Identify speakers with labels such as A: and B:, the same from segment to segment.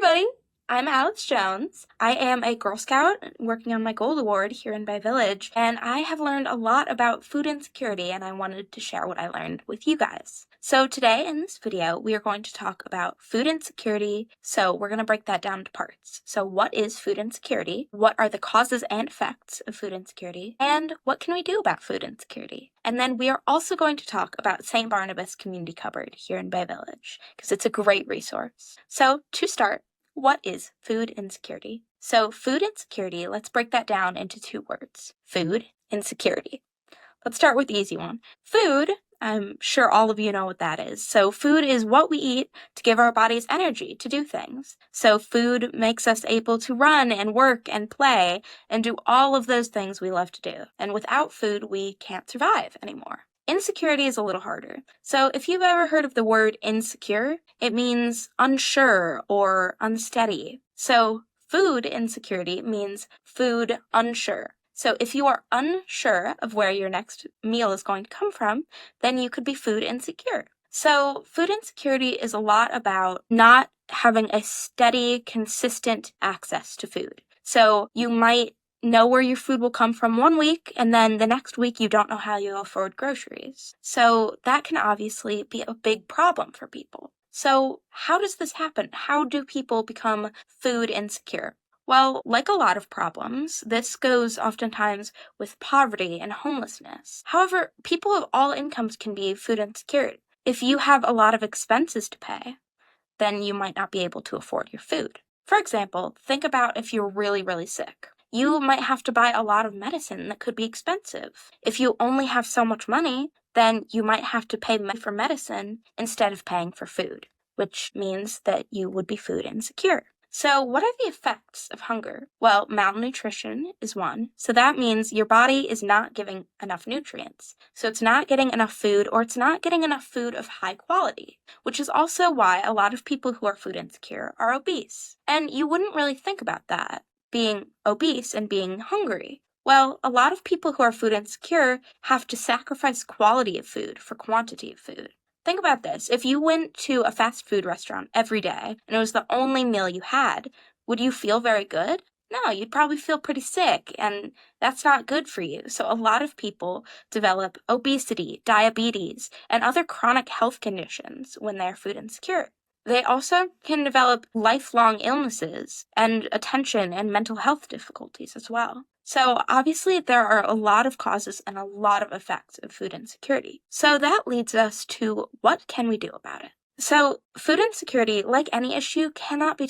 A: everybody! I'm Alex Jones. I am a Girl Scout working on my Gold Award here in Bay Village, and I have learned a lot about food insecurity, and I wanted to share what I learned with you guys. So today in this video, we are going to talk about food insecurity. So we're going to break that down into parts. So what is food insecurity? What are the causes and effects of food insecurity? And what can we do about food insecurity? And then we are also going to talk about St. Barnabas Community Cupboard here in Bay Village, because it's a great resource. So to start, what is food insecurity? So food insecurity, let's break that down into two words. Food insecurity. Let's start with the easy one. Food, I'm sure all of you know what that is. So food is what we eat to give our bodies energy to do things. So food makes us able to run and work and play and do all of those things we love to do. And without food, we can't survive anymore. Insecurity is a little harder. So if you've ever heard of the word insecure, it means unsure or unsteady. So food insecurity means food unsure. So if you are unsure of where your next meal is going to come from, then you could be food insecure. So food insecurity is a lot about not having a steady, consistent access to food. So you might know where your food will come from one week, and then the next week you don't know how you'll afford groceries. So that can obviously be a big problem for people. So how does this happen? How do people become food insecure? Well, like a lot of problems, this goes oftentimes with poverty and homelessness. However, people of all incomes can be food insecure. If you have a lot of expenses to pay, then you might not be able to afford your food. For example, think about if you're really, really sick. You might have to buy a lot of medicine that could be expensive. If you only have so much money, then you might have to pay for medicine instead of paying for food, which means that you would be food insecure. So what are the effects of hunger? Well, malnutrition is one. So that means your body is not giving enough nutrients. So it's not getting enough food, or it's not getting enough food of high quality, which is also why a lot of people who are food insecure are obese. And you wouldn't really think about that, being obese and being hungry. Well, a lot of people who are food insecure have to sacrifice quality of food for quantity of food. Think about this. If you went to a fast food restaurant every day and it was the only meal you had, would you feel very good? No, you'd probably feel pretty sick, and that's not good for you. So a lot of people develop obesity, diabetes, and other chronic health conditions when they're food insecure. They also can develop lifelong illnesses and attention and mental health difficulties as well. So obviously there are a lot of causes and a lot of effects of food insecurity. So that leads us to what can we do about it? So food insecurity, like any issue, cannot be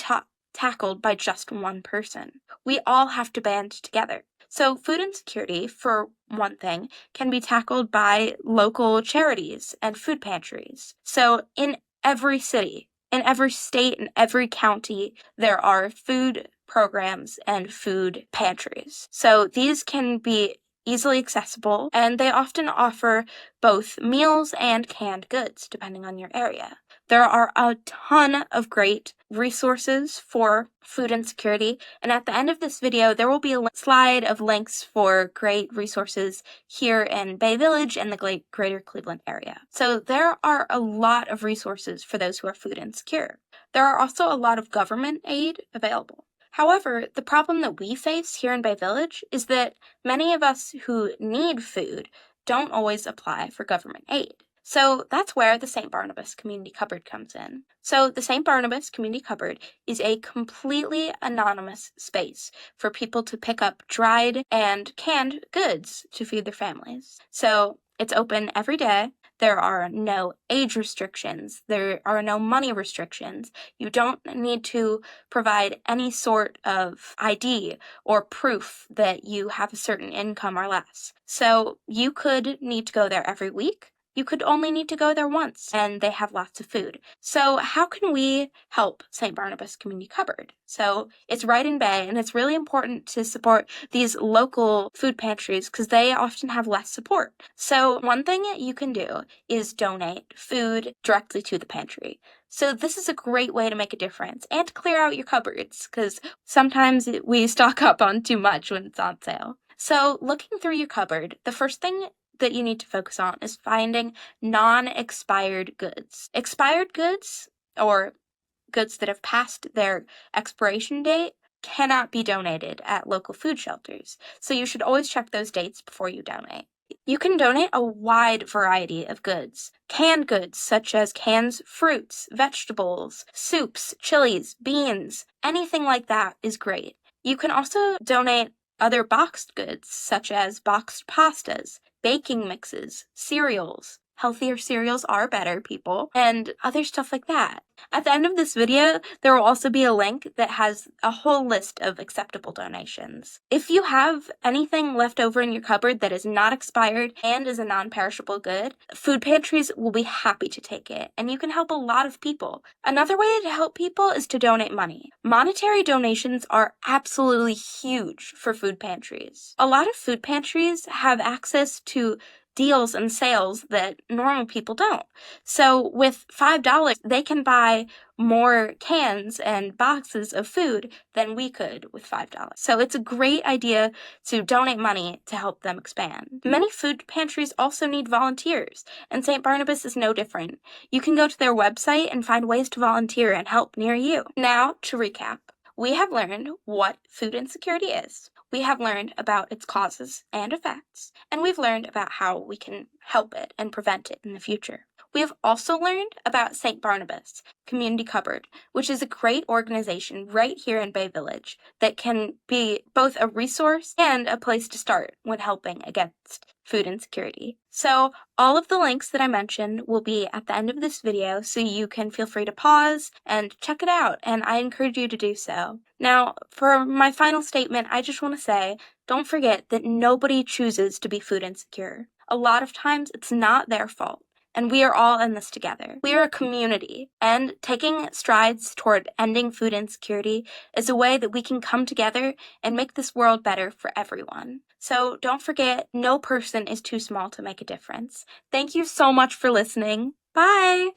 A: tackled by just one person. We all have to band together. So food insecurity, for one thing, can be tackled by local charities and food pantries. So in every city, in every state, and every county, there are food programs and food pantries. So these can be easily accessible, and they often offer both meals and canned goods, depending on your area. There are a ton of great resources for food insecurity, and at the end of this video, there will be a slide of links for great resources here in Bay Village and the greater Cleveland area. So there are a lot of resources for those who are food insecure. There are also a lot of government aid available. However, the problem that we face here in Bay Village is that many of us who need food don't always apply for government aid. So that's where the St. Barnabas Community Cupboard comes in. So the St. Barnabas Community Cupboard is a completely anonymous space for people to pick up dried and canned goods to feed their families. So it's open every day. There are no age restrictions. There are no money restrictions. You don't need to provide any sort of ID or proof that you have a certain income or less. So you could need to go there every week. You could only need to go there once, and they have lots of food. So how can we help St. Barnabas Community Cupboard? So it's right in Bay, and it's really important to support these local food pantries because they often have less support. So one thing you can do is donate food directly to the pantry. So this is a great way to make a difference and to clear out your cupboards, because sometimes we stock up on too much when it's on sale. So looking through your cupboard, the first thing that you need to focus on is finding non-expired goods. Expired goods, or goods that have passed their expiration date cannot be donated at local food shelters. So you should always check those dates before you donate. You can donate a wide variety of goods. Canned goods such as canned fruits, vegetables, soups, chilies, beans, anything like that is great. You can also donate other boxed goods such as boxed pastas, baking mixes, cereals. Healthier cereals are better, people, and other stuff like that. At the end of this video, there will also be a link that has a whole list of acceptable donations. If you have anything left over in your cupboard that is not expired and is a non-perishable good, food pantries will be happy to take it, and you can help a lot of people. Another way to help people is to donate money. Monetary donations are absolutely huge for food pantries. A lot of food pantries have access to deals and sales that normal people don't. So with $5, they can buy more cans and boxes of food than we could with $5. So it's a great idea to donate money to help them expand. Many food pantries also need volunteers, and St. Barnabas is no different. You can go to their website and find ways to volunteer and help near you. Now, to recap. We have learned what food insecurity is. We have learned about its causes and effects, and we've learned about how we can help it and prevent it in the future. We have also learned about St. Barnabas Community Cupboard, which is a great organization right here in Bay Village that can be both a resource and a place to start when helping against food insecurity. So all of the links that I mentioned will be at the end of this video, so you can feel free to pause and check it out, and I encourage you to do so. Now, for my final statement, I just want to say, don't forget that nobody chooses to be food insecure. A lot of times it's not their fault, and we are all in this together. We are a community, and taking strides toward ending food insecurity is a way that we can come together and make this world better for everyone. So don't forget, no person is too small to make a difference. Thank you so much for listening. Bye!